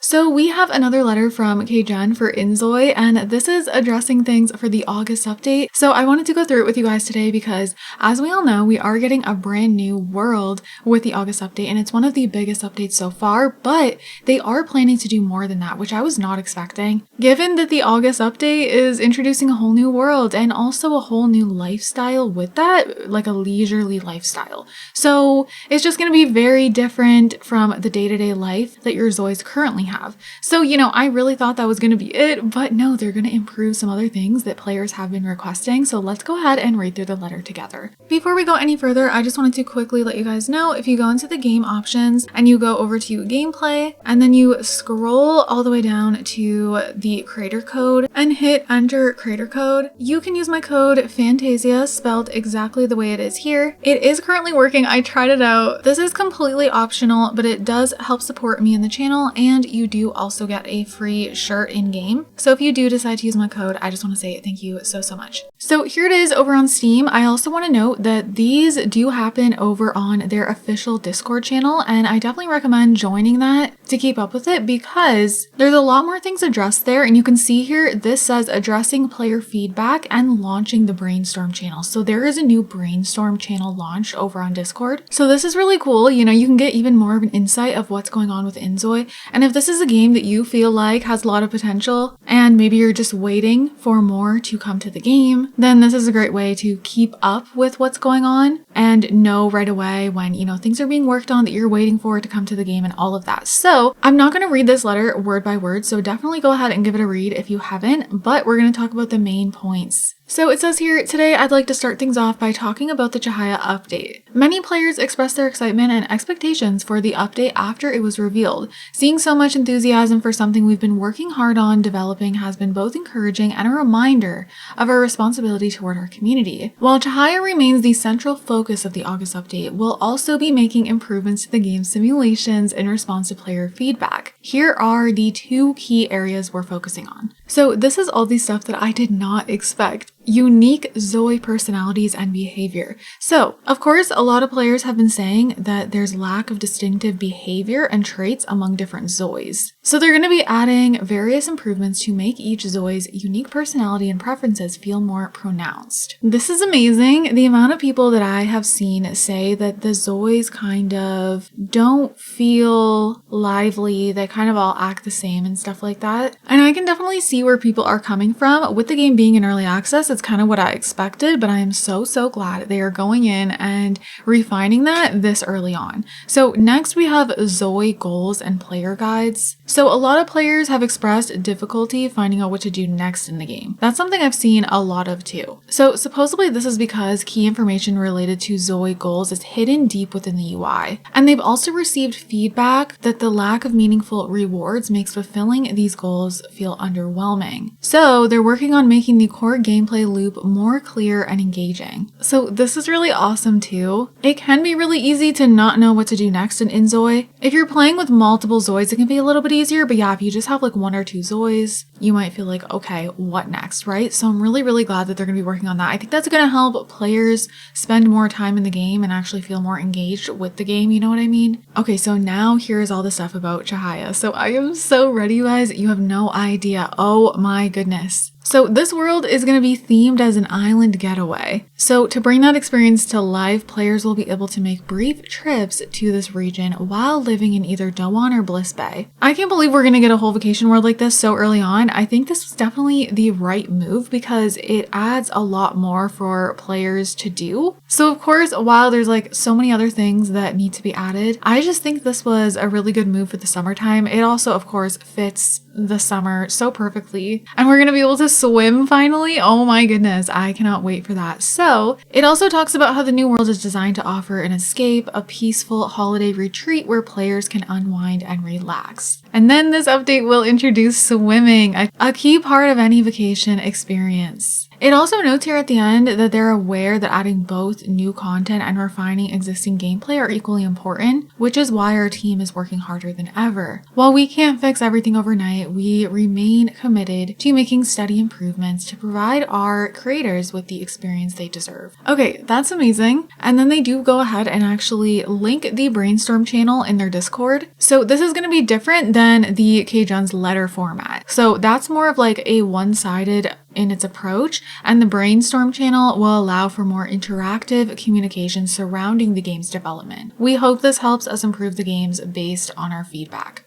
So we have another letter from KJen for inZOI, and this is addressing things for the August update. So I wanted to go through it with you guys today because, as we all know, we are getting a brand new world with the August update, and it's one of the biggest updates so far, but they are planning to do more than that, which I was not expecting. Given that the August update is introducing a whole new world and also a whole new lifestyle with that, like a leisurely lifestyle. So it's just going to be very different from the day-to-day life that your ZOI'S currently have. So, I really thought that was going to be it, but no, they're going to improve some other things that players have been requesting. So let's go ahead and read through the letter together. Before we go any further, I just wanted to quickly let you guys know, if you go into the game options and you go over to gameplay and then you scroll all the way down to the creator code and hit enter creator code, you can use my code fantayzia, spelled exactly the way it is here. It is currently working. I tried it out. This is completely optional, but it does help support me in the channel, and you do also get a free shirt in game. So if you do decide to use my code, I just want to say thank you so much. So here it is over on Steam. I also want to note that these do happen over on their official Discord channel, and I definitely recommend joining that to keep up with it because there's a lot more things addressed there. And you can see here, this says addressing player feedback and launching the Brainstorm channel. So there is a new Brainstorm channel launched over on Discord. So this is really cool. You can get even more of an insight of what's going on with inZOI. And if this is a game that you feel like has a lot of potential and maybe you're just waiting for more to come to the game, then this is a great way to keep up with what's going on and know right away when, things are being worked on that you're waiting for to come to the game and all of that. So I'm not going to read this letter word by word, so definitely go ahead and give it a read if you haven't, but we're going to talk about the main points. So it says here, today I'd like to start things off by talking about the Chahaya update. Many players expressed their excitement and expectations for the update after it was revealed. Seeing so much enthusiasm for something we've been working hard on developing has been both encouraging and a reminder of our responsibility toward our community. While Chahaya remains the central focus of the August update, we'll also be making improvements to the game's simulations in response to player feedback. Here are the two key areas we're focusing on. So this is all the stuff that I did not expect. Unique ZOI personalities and behavior. So, of course, a lot of players have been saying that there's lack of distinctive behavior and traits among different ZOI'S. So they're going to be adding various improvements to make each ZOI'S unique personality and preferences feel more pronounced. This is amazing. The amount of people that I have seen say that the ZOI'S kind of don't feel lively, they kind of all act the same and stuff like that. And I can definitely see where people are coming from. With the game being in early access, it's kind of what I expected, but I am so glad they are going in and refining that this early on. So next we have ZOI goals and player guides. So a lot of players have expressed difficulty finding out what to do next in the game. That's something I've seen a lot of too. So supposedly this is because key information related to ZOI goals is hidden deep within the UI. And they've also received feedback that the lack of meaningful rewards makes fulfilling these goals feel underwhelming. So they're working on making the core gameplay loop more clear and engaging. So this is really awesome too. It can be really easy to not know what to do next in inZOI. If you're playing with multiple ZOI'S, it can be a little bit easier, but yeah, if you just have like one or two ZOI'S, you might feel like, okay, what next, right? So I'm really glad that they're going to be working on that. I think that's going to help players spend more time in the game and actually feel more engaged with the game, you know what I mean? Okay, so now here's all the stuff about Chahaya. So I am so ready, you guys. You have no idea. Oh my goodness. So this world is going to be themed as an island getaway. So to bring that experience to life, players will be able to make brief trips to this region while living in either Doan or Bliss Bay. I can't believe we're going to get a whole vacation world like this so early on. I think this was definitely the right move because it adds a lot more for players to do. So of course, while there's like so many other things that need to be added, I just think this was a really good move for the summertime. It also, of course, fits the summer so perfectly. And we're going to be able to swim finally. Oh my goodness, I cannot wait for that. So it also talks about how the new world is designed to offer an escape, a peaceful holiday retreat where players can unwind and relax. And then this update will introduce swimming, a key part of any vacation experience. It also notes here at the end that they're aware that adding both new content and refining existing gameplay are equally important, which is why our team is working harder than ever. While we can't fix everything overnight, we remain committed to making steady improvements to provide our creators with the experience they deserve. Okay, that's amazing. And then they do go ahead and actually link the Brainstorm channel in their Discord. So this is going to be different than the Kjun's letter format. So that's more of like a one-sided in its approach, and the Brainstorm channel will allow for more interactive communication surrounding the game's development. We hope this helps us improve the games based on our feedback.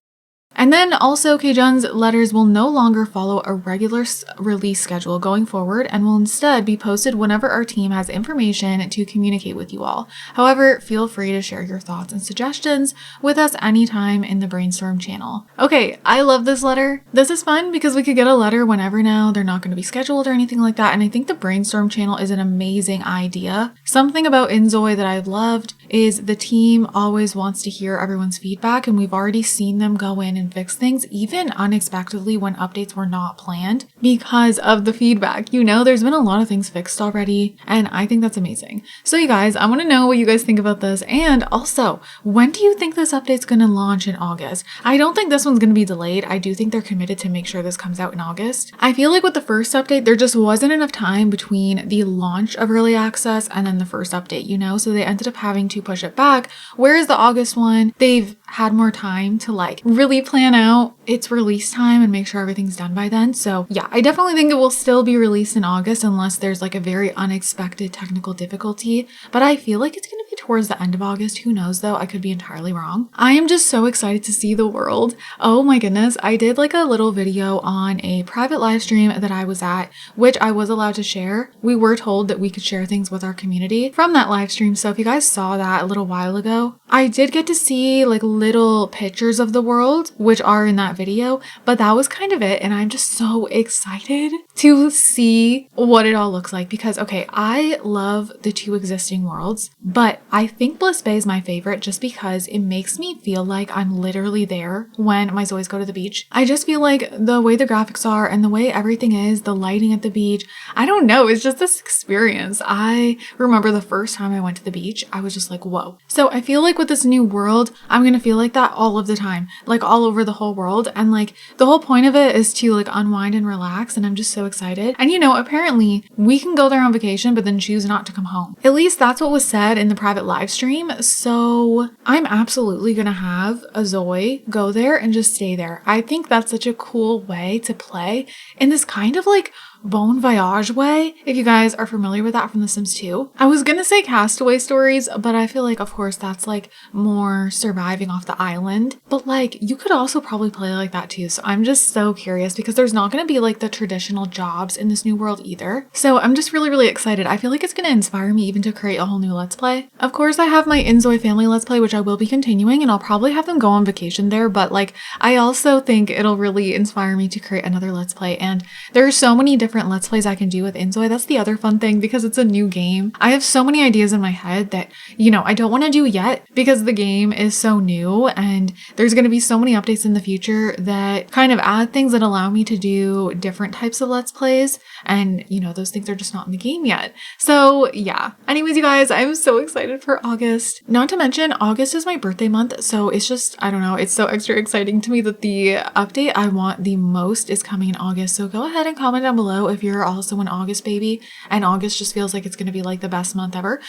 And then also Kjun's letters will no longer follow a regular release schedule going forward and will instead be posted whenever our team has information to communicate with you all. However, feel free to share your thoughts and suggestions with us anytime in the Brainstorm channel. Okay, I love this letter. This is fun because we could get a letter whenever now. They're not going to be scheduled or anything like that. And I think the Brainstorm channel is an amazing idea. Something about inZOI that I've loved is the team always wants to hear everyone's feedback, and we've already seen them go in and fix things even unexpectedly when updates were not planned because of the feedback. You know, there's been a lot of things fixed already, and I think that's amazing. So you guys, I want to know what you guys think about this, and also, when do you think this update's going to launch in August? I don't think this one's going to be delayed. I do think they're committed to make sure this comes out in August. I feel like with the first update, there just wasn't enough time between the launch of early access and then the first update, you know, so they ended up having to push it back. Whereas the August one, they've had more time to like really plan out its release time and make sure everything's done by then. So yeah, I definitely think it will still be released in August unless there's like a very unexpected technical difficulty, but I feel like it's going to be towards the end of August. Who knows though? I could be entirely wrong. I am just so excited to see the world. Oh my goodness. I did like a little video on a private live stream that I was at, which I was allowed to share. We were told that we could share things with our community from that live stream. So if you guys saw that a little while ago, I did get to see like little pictures of the world, which are in that video, but that was kind of it. And I'm just so excited to see what it all looks like because, okay, I love the two existing worlds, but I think Bliss Bay is my favorite just because it makes me feel like I'm literally there when my Zoi's go to the beach. I just feel like the way the graphics are and the way everything is, the lighting at the beach, I don't know, it's just this experience. I remember the first time I went to the beach, I was just like, whoa. So I feel like with this new world, I'm gonna feel like that all of the time, like all over the whole world. And like the whole point of it is to like unwind and relax. And I'm just so excited. And you know, apparently we can go there on vacation, but then choose not to come home. At least that's what was said in the private live stream. So I'm absolutely gonna have a Zoe go there and just stay there. I think that's such a cool way to play in this kind of like bon voyage way, if you guys are familiar with that from The Sims 2. I was gonna say Castaway Stories, but I feel like, of course, that's like more surviving off the island. But like, you could also probably play like that too. So I'm just so curious because there's not gonna be like the traditional jobs in this new world either. So I'm just really, really excited. I feel like it's gonna inspire me even to create a whole new Let's Play. Of course, I have my inZOI family Let's Play, which I will be continuing, and I'll probably have them go on vacation there. But like, I also think it'll really inspire me to create another Let's Play. And there are so many different Let's Plays I can do with inZOI. That's the other fun thing because it's a new game. I have so many ideas in my head that, you know, I don't want to do yet because the game is so new and there's going to be so many updates in the future that kind of add things that allow me to do different types of Let's Plays. And, you know, those things are just not in the game yet. So yeah. Anyways, you guys, I'm so excited for August. Not to mention, August is my birthday month. So it's just, I don't know, it's so extra exciting to me that the update I want the most is coming in August. So go ahead and comment down below if you're also an August baby and August just feels like it's going to be like the best month ever.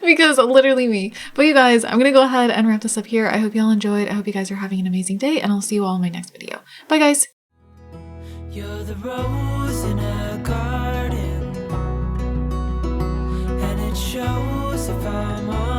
Because literally me. But you guys, I'm gonna go ahead and wrap this up here. I hope y'all enjoyed. I hope you guys are having an amazing day, and I'll see you all in my next video. Bye guys. You're the rose in a garden, and it shows if I'm on